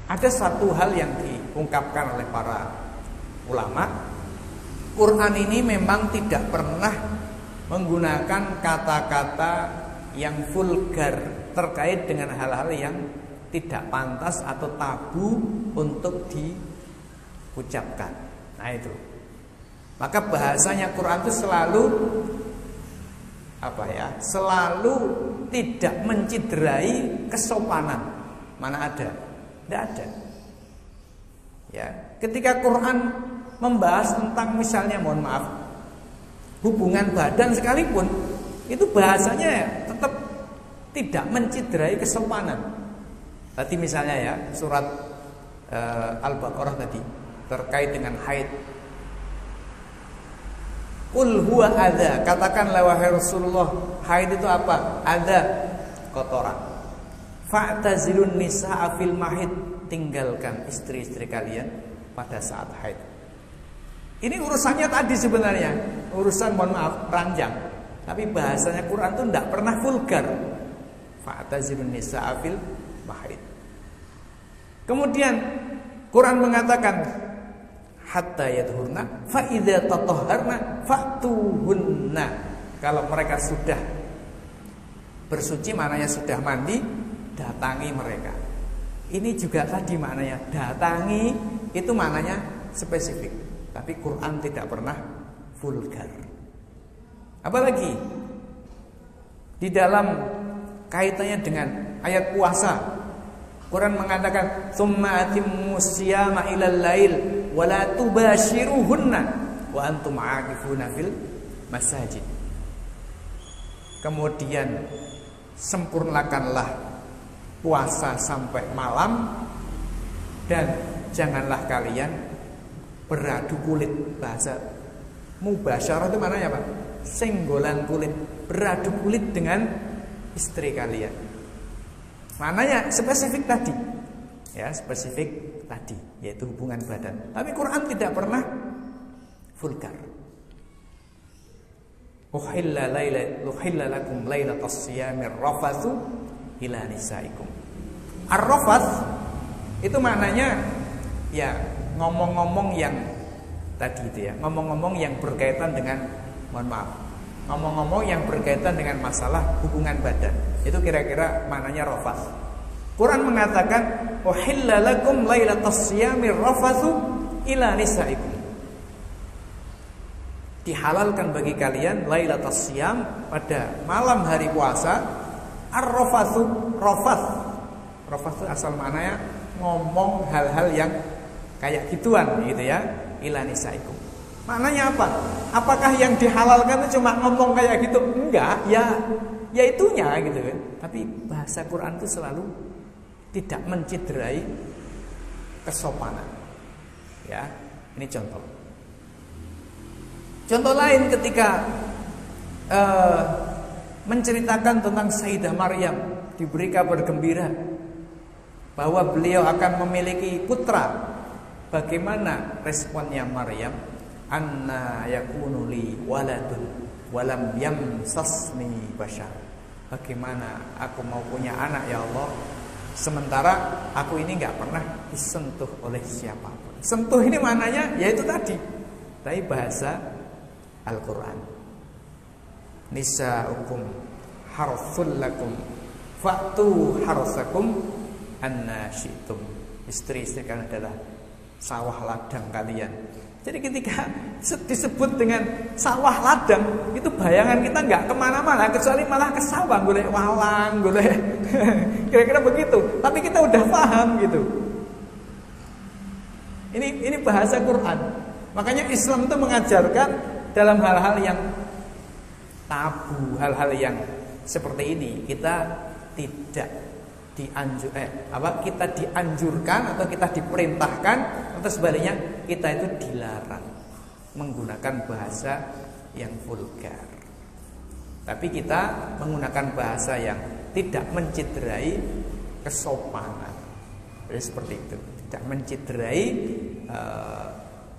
Ada satu hal yang diungkapkan oleh para ulama, Quran ini memang tidak pernah menggunakan kata-kata yang vulgar terkait dengan hal-hal yang tidak pantas atau tabu untuk diucapkan. Nah itu. Maka bahasanya Quran itu selalu selalu tidak menciderai kesopanan. Mana ada? Tidak ada. Ya, ketika Quran membahas tentang misalnya mohon maaf hubungan badan sekalipun, itu bahasanya tetap tidak menciderai kesopanan. Tadi misalnya ya surat Al-Baqarah tadi terkait dengan haid. Qul huwa adza, katakanlah wahai Rasulullah, haid itu apa? Adza, kotoran. Fa'tazilun nisaa fil mahid, tinggalkan istri-istri kalian pada saat haid. Ini urusannya tadi sebenarnya, urusan mohon maaf ranjang. Tapi bahasanya Quran itu tidak pernah vulgar. Fa'tazilun nisaa fil mahid. Kemudian Quran mengatakan hatta yadhurna fa idza tatahharna fa'tuhunna. Kalau mereka sudah bersuci, maknanya sudah mandi, datangi mereka. Ini juga tadi maknanya datangi, itu maknanya spesifik. Tapi Quran tidak pernah vulgar. Apalagi di dalam kaitannya dengan ayat puasa, Quran mengatakan summa atimmus siyama ilal lail wa la tubashiruhunna wa antum aakifuna fil masajid. Kemudian sempurnakanlah puasa sampai malam dan janganlah kalian beradu kulit. Bahasa mubasyarah itu maknanya apa? Senggolan kulit, beradu kulit dengan istri kalian. Maknanya spesifik tadi. Ya, spesifik tadi, yaitu hubungan badan. Tapi Quran tidak pernah vulgar. Uhilla lakum lailatas siyamir rafatsu ila nisaikum. Ar-rafath itu maknanya ya ngomong-ngomong yang tadi itu ya, ngomong-ngomong yang berkaitan dengan ngomong-ngomong yang berkaitan dengan masalah hubungan badan. Itu kira-kira maknanya rafath. Quran mengatakan uhilla lakum lailatas siyamir rafatsu ila nisaikum. Dihalalkan bagi kalian lailatas siyam, pada malam hari puasa, ar-rafatsu, rafath. Rafath itu asal maknanya ngomong hal-hal yang kayak gituan gitu ya, ila nisaikum. Maknanya apa? Apakah yang dihalalkan itu cuma ngomong kayak gitu? Enggak, ya itunya gitu kan. Tapi bahasa Quran itu selalu tidak menciderai kesopanan. Ya, ini contoh. Contoh lain ketika menceritakan tentang Sayyidah Maryam, diberi kabar gembira bahwa beliau akan memiliki putra. Bagaimana responnya Maryam? Anna yakunu li waladun walam yamsasni bashar. Bagaimana aku mau punya anak ya Allah, sementara aku ini enggak pernah disentuh oleh siapapun. Sentuh ini maknanya yaitu tadi, tapi bahasa Al-Quran. Nisa'ukum harthul lakum fa'tu harthakum anna syi'tum. Istri-istri kalian adalah sawah ladang kalian. Jadi ketika disebut dengan sawah ladang, itu bayangan kita nggak kemana-mana, kecuali malah ke sawah, golek walang, golek kira-kira begitu. Tapi kita udah paham gitu. Ini bahasa Quran. Makanya Islam itu mengajarkan dalam hal-hal yang tabu, hal-hal yang seperti ini kita tidak kita dianjurkan atau kita diperintahkan, atau sebaliknya kita itu dilarang menggunakan bahasa yang vulgar. Tapi kita menggunakan bahasa yang tidak menciderai kesopanan. Jadi seperti itu, tidak menciderai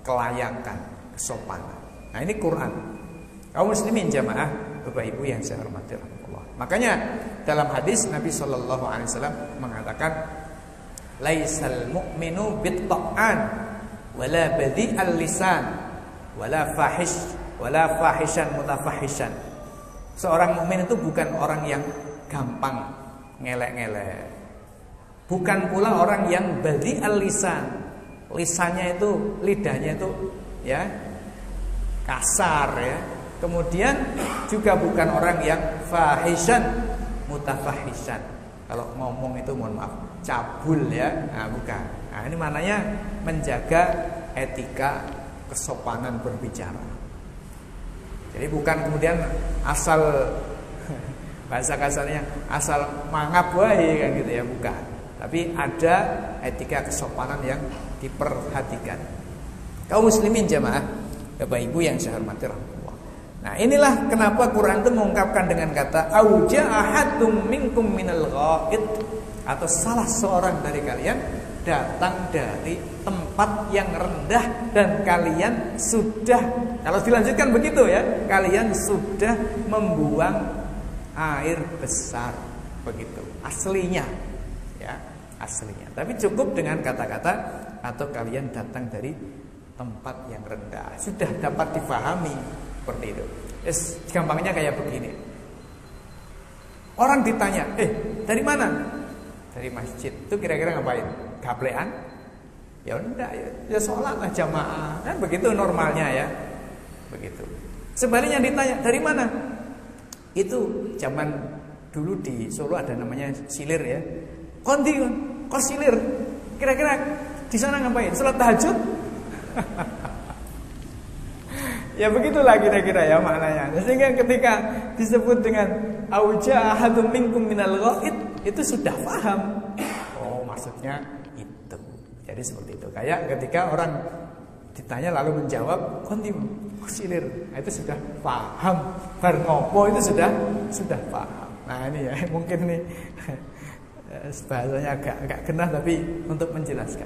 kelayakan, kesopanan. Nah ini Quran. Kaum muslimin jamaah, Bapak Ibu yang saya hormati Allah. Makanya dalam hadis Nabi SAW mengatakan Laisal mu'minu bit-ta'an wala badi'al lisan wala fahishan mutafahishan. Seorang mukmin itu bukan orang yang gampang ngelek-ngelek. Bukan pula orang yang badi'al lisan. Lisannya itu, lidahnya itu ya kasar ya. Kemudian juga bukan orang yang fahishan mutafahishan. Kalau ngomong itu mohon maaf cabul ya. Nah, bukan. Nah, ini maknanya menjaga etika kesopanan berbicara. Jadi bukan kemudian asal bahasa kasarnya asal mangap wae kan gitu ya, bukan. Tapi ada etika kesopanan yang diperhatikan. Kaum muslimin jamaah, Bapak Ibu yang saya hormati rahmatullah. Nah, inilah kenapa Quran itu mengungkapkan dengan kata auja ahadum minkum minal ghaid, atau salah seorang dari kalian datang dari tempat yang rendah dan kalian sudah, kalau dilanjutkan begitu ya, kalian sudah membuang air besar, begitu aslinya ya, aslinya. Tapi cukup dengan kata-kata atau kalian datang dari tempat yang rendah, sudah dapat difahami seperti itu. Gampangnya kayak begini. Orang ditanya, dari mana? Dari masjid. Itu kira-kira ngapain? Gaplean? Ya enggak, ya sholat lah jamaah. Kan begitu normalnya ya. Begitu. Sebaliknya ditanya, dari mana? Itu zaman dulu di Solo ada namanya silir ya. Kondi, kok silir? Kira-kira di sana ngapain? Sholat tahajud? Ya begitulah kira-kira ya maknanya. Sehingga ketika disebut dengan auja ahadum minkum minal ghaid, itu sudah paham. Oh, maksudnya itu. Jadi seperti itu. Kayak ketika orang ditanya lalu menjawab kontim silir, nah, itu sudah paham. Bar ngopo itu sudah paham. Nah, ini ya mungkin nih bahasanya agak genah tapi untuk menjelaskan.